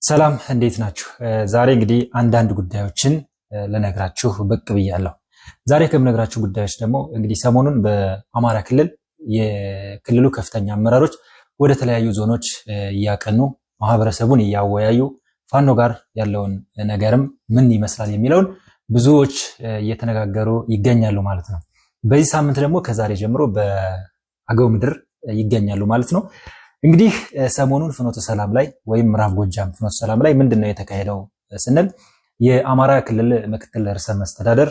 ሰላም እንዴት ናችሁ? ዛሬ እንግዲህ አንዳንድ ጉዳዮችን ልነግራችሁ ብቅ ብያለሁ። ዛሬ ከምነግራችሁ ጉዳዮች ደግሞ እንግዲህ ሰሞኑን በአማራ ክልል የክልሉ ከፍተኛ አመራሮች ወደ ተለያዩ ዞኖች እያቀኑ ማህበረሰቡን እያወያዩ ፋኖ ጋር ያለውን ነገርም ምን ይመስላል የሚለውን ብዙዎች እየተነጋገሩ ይገኛሉ ማለት ነው። በዚህ ሳምንት ደግሞ ከዛሬ ጀምሮ በአገው ምድር ይገኛሉ ማለት ነው። እንግዲህ ሰሞኑን ፍኖተ ሰላም ላይ ወይም ምዕራብ ጎጃም ፍኖተ ሰላም ላይ ምንድነው የተካሄደው ስንል የአማራ ክልል ምክትል ርዕሰ መስተዳደር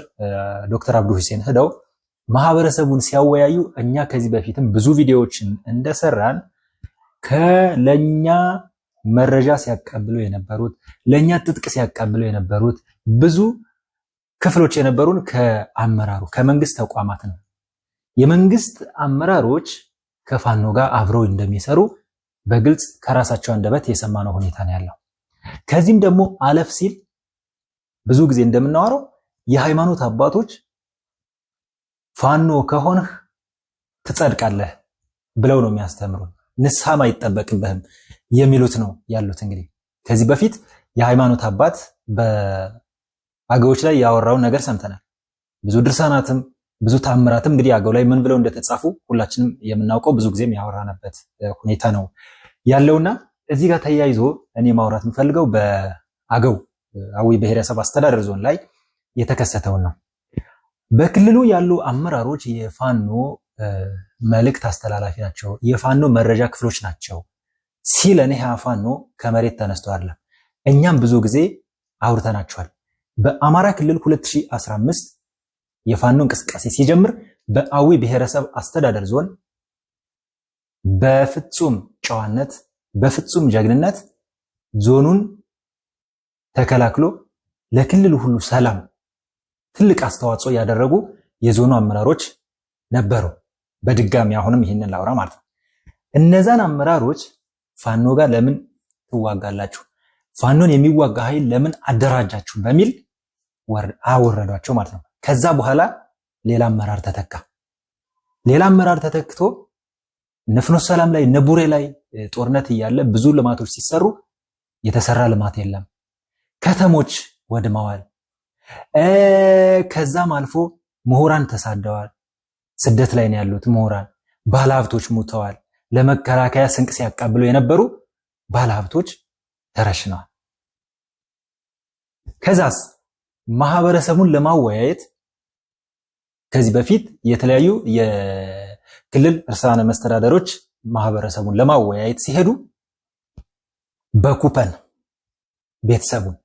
ዶክተር አብዱ ሁሴን ሄደው ማህበረሰቡን ሲያወያዩ እኛ ከዚህ በፊትም ብዙ ቪዲዮዎችን እንደሰራን ለኛ መረጃ ሲያቀብሉ የነበሩት ለኛ ትጥቅ ሲያቀብሉ የነበሩት ብዙ ክፍሎች የነበሩን ከአመራሩ ከመንግስት ተቋማት ነው። የመንግስት አመራሮች ከፋኖ ጋር አብረው እንደሚሰሩ በግልጽ ከራሳቸው አንደበት የሰማነው ሁኔታ ነው ያለው። ከዚህም ደግሞ አለፍ ሲል ብዙ ጊዜ እንደምናወራው የሃይማኖት አባቶች ፋኖ ከሆንህ ትጸድቃለህ ብለው ነው የሚያስተምሩን። ንስሐም አይጠበቅብህም የሚሉት ነው ያሉት። እንግዲህ ከዚህ በፊት የሃይማኖት አባት በአገዎች ላይ ያወራውን ነገር ሰምተናል። ብዙ ድርሳናትም ብዙ ታምራትም እንግዲህ አገው ላይ ምን ብለው እንደተጻፉ ሁላችንም የምናውቀው ብዙ ጊዜም ያወራነበት ሁኔታ ነው ያለውና እዚህ ጋር ተያይዞ እኔ ማውራት የምፈልገው በአገው አዊ ብሔረሰብ አስተዳደር ዞን ላይ የተከሰተውን ነው። በክልሉ ያሉ አመራሮች የፋኖ መልእክት አስተላላፊ ናቸው፣ የፋኖ መረጃ ክፍሎች ናቸው ሲለን ፋኖ ከመሬት ተነስተዋል። እኛም ብዙ ጊዜ አውርተናቸዋል። በአማራ ክልል 2015 የፋኖ እንቅስቃሴ ሲጀምር በአዊ ብሔረሰብ አስተዳደር ዞን በፍጹም ጨዋነት በፍጹም ጀግንነት ዞኑን ተከላክሎ ለክልሉ ሁሉ ሰላም ትልቅ አስተዋጽኦ ያደረጉ የዞኑ አመራሮች ነበሩ። በድጋሚ አሁንም ይሄንን ላውራ ማለት ነው። እነዛን አመራሮች ፋኖ ጋር ለምን ትዋጋላችሁ? ፋኖን የሚዋጋ ኃይል ለምን አደራጃችሁ? በሚል አወረዷቸው ማለት ነው። ከዛ በኋላ ሌላ አመራር ተተካ። ሌላ አመራር ተተክቶ ፍኖተ ሰላም ላይ ነቡሬ ላይ ጦርነት እያለ ብዙ ልማቶች ሲሰሩ የተሰራ ልማት የለም። ከተሞች ወድመዋል። ከዛም አልፎ ምሁራን ተሳደዋል። ስደት ላይ ነው ያሉት ምሁራን። ባለሀብቶች ሙተዋል። ለመከላከያ ስንቅ ሲያቃብሉ የነበሩ ባለሀብቶች ተረሽነዋል። ከዛስ ማህበረሰቡን ለማወያየት ከዚህ በፊት የተለያዩ የክልል ርዕሳነ መስተዳደሮች ማህበረሰቡን ለማወያየት ሲሄዱ በኩፐን ቤተሰቡን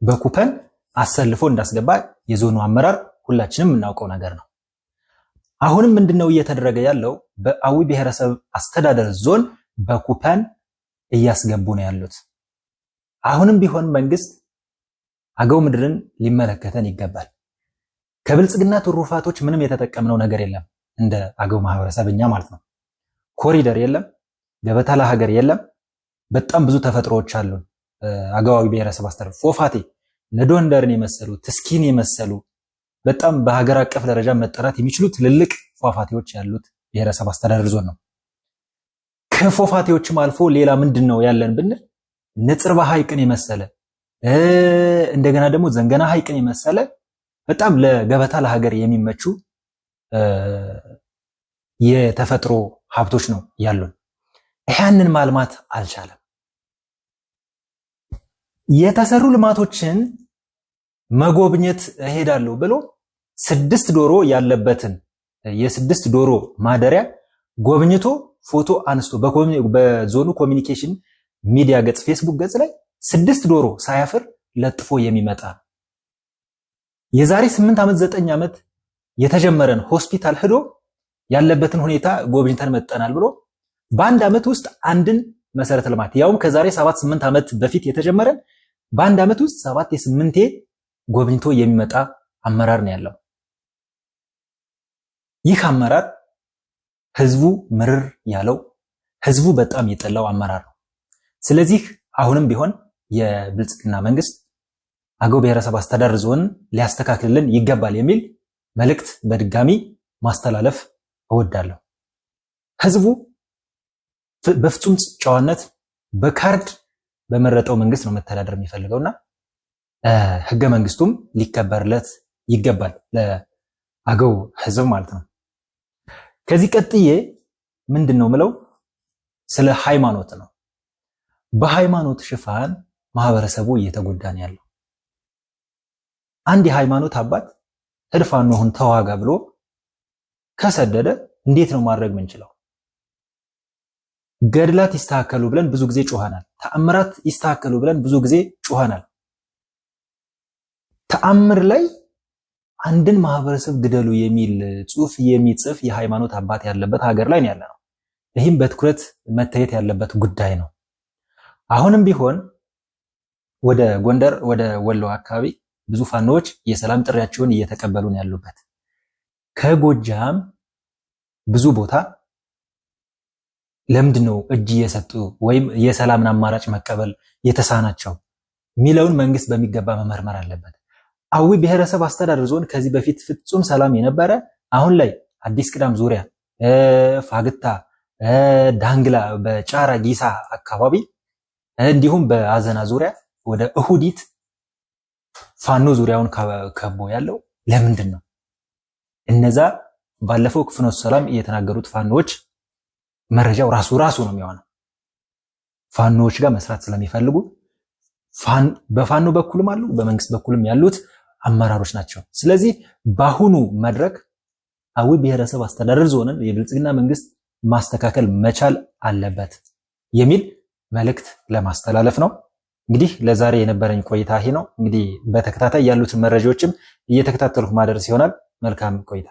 በኩፐን አሰልፎ እንዳስገባ የዞኑ አመራር ሁላችንም የምናውቀው ነገር ነው። አሁንም ምንድነው እየተደረገ ያለው? በአዊ ብሔረሰብ አስተዳደር ዞን በኩፐን እያስገቡ ነው ያሉት። አሁንም ቢሆን መንግስት አገው ምድርን ሊመለከተን ይገባል። ከብልጽግና ትሩፋቶች ምንም የተጠቀምነው ነገር የለም። እንደ አገው ማህበረሰብኛ ማለት ነው። ኮሪደር የለም፣ ገበታ ለሀገር የለም። በጣም ብዙ ተፈጥሮዎች አሉን። አገዋዊ ብሔረሰብ አስተዳደር ፎፋቴ ነዶንደርን የመሰሉ ትስኪን የመሰሉ በጣም በሀገር አቀፍ ደረጃ መጠራት የሚችሉ ትልልቅ ፏፏቴዎች ያሉት ብሔረሰብ አስተዳደር ዞን ነው። ከፎፋቴዎችም አልፎ ሌላ ምንድነው ያለን ብንል ንጽርባ ሐይቅን የመሰለ እንደገና ደግሞ ዘንገና ሐይቅን የመሰለ በጣም ለገበታ ለሀገር የሚመቹ የተፈጥሮ ሀብቶች ነው ያሉን። ያንን ማልማት አልቻለም። የተሰሩ ልማቶችን መጎብኘት እሄዳለሁ ብሎ 6 ዶሮ ያለበትን የ6 ዶሮ ማደሪያ ጎብኝቶ ፎቶ አንስቶ በዞኑ ኮሚኒኬሽን ሚዲያ ገጽ ፌስቡክ ገጽ ላይ 6 ዶሮ ሳያፍር ለጥፎ የሚመጣ የዛሬ 8 ዓመት 9 ዓመት የተጀመረን ሆስፒታል ሄዶ ያለበትን ሁኔታ ጎብኝተን መጠናል ብሎ በአንድ ዓመት ውስጥ አንድን መሰረተ ልማት ያውም ከዛሬ 7-8 ዓመት በፊት የተጀመረን በአንድ ዓመት ውስጥ 7-8 ጎብኝቶ የሚመጣ አመራር ነው ያለው። ይህ አመራር ህዝቡ ምርር ያለው ህዝቡ በጣም የጠላው አመራር ነው። ስለዚህ አሁንም ቢሆን የብልጽግና መንግስት አገው ብሔረሰብ አስተዳደር ዞን ሊያስተካክልልን ይገባል የሚል መልእክት በድጋሚ ማስተላለፍ እወዳለሁ። ህዝቡ በፍጹም ጨዋነት በካርድ በመረጠው መንግስት ነው መተዳደር የሚፈልገውና ህገ መንግስቱም ሊከበርለት ይገባል ለአገው ህዝብ ማለት ነው። ከዚህ ቀጥዬ ምንድነው ምለው ስለ ሃይማኖት ነው። በሃይማኖት ሽፋን ማህበረሰቡ እየተጎዳ ነው ያለው። አንድ የሃይማኖት አባት ፋኖን ተዋጋ ብሎ ከሰደደ እንዴት ነው ማድረግ ምንችለው? ገድላት ይስተካከሉ ብለን ብዙ ጊዜ ጮሃናል። ተአምራት ይስተካከሉ ብለን ብዙ ጊዜ ጮሃናል። ተአምር ላይ አንድን ማህበረሰብ ግደሉ የሚል ጽሑፍ የሚጽፍ የሃይማኖት አባት ያለበት ሀገር ላይ ነው ያለነው። ይህም በትኩረት መታየት ያለበት ጉዳይ ነው። አሁንም ቢሆን ወደ ጎንደር ወደ ወሎ አካባቢ ብዙ ፋኖች የሰላም ጥሪያቸውን እየተቀበሉ ነው ያሉበት። ከጎጃም ብዙ ቦታ ለምንድነው እጅ እየሰጡ ወይም የሰላምን አማራጭ መቀበል የተሳናቸው ሚለውን መንግስት በሚገባ መመርመር አለበት። አዊ ብሔረሰብ አስተዳደር ዞን ከዚህ በፊት ፍጹም ሰላም የነበረ አሁን ላይ አዲስ ቅዳም ዙሪያ፣ ፋግታ፣ ዳንግላ፣ በጫራ ጊሳ አካባቢ እንዲሁም በአዘና ዙሪያ ወደ እሁዲት ፋኖ ዙሪያውን ከቦ ያለው ለምንድን ነው? እነዛ ባለፈው ፍኖተ ሰላም የተናገሩት ፋኖች መረጃው ራሱ ነው የሚሆነው። ፋኖች ጋር መስራት ስለሚፈልጉ በፋኖ በኩልም አሉ፣ በመንግስት በኩልም ያሉት አመራሮች ናቸው። ስለዚህ በአሁኑ መድረክ አዊ ብሔረሰብ አስተዳደር ዞንን የብልጽግና መንግስት ማስተካከል መቻል አለበት የሚል መልእክት ለማስተላለፍ ነው። እንግዲህ ለዛሬ የነበረኝ ቆይታ ይሄ ነው። እንግዲህ በተከታታይ ያሉትን መረጃዎችም እየተከታተልኩ ማድረስ ይሆናል። መልካም ቆይታ